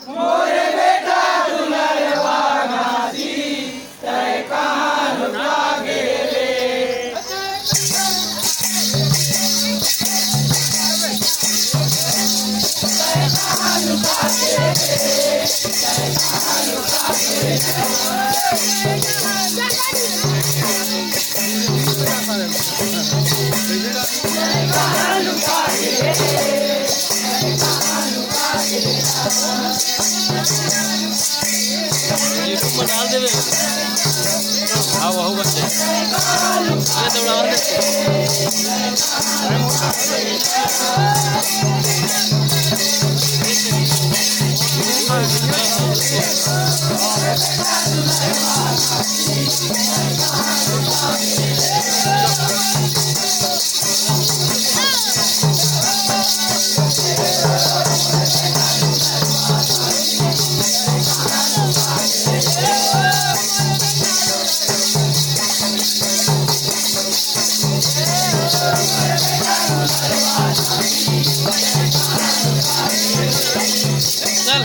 मोरे बेटा दुलरवा घासी तय कहाँ लुका गेले। यूट्यूब में डाल देवे। हाँ वही बन जाए। ये तो उड़ा देते। चल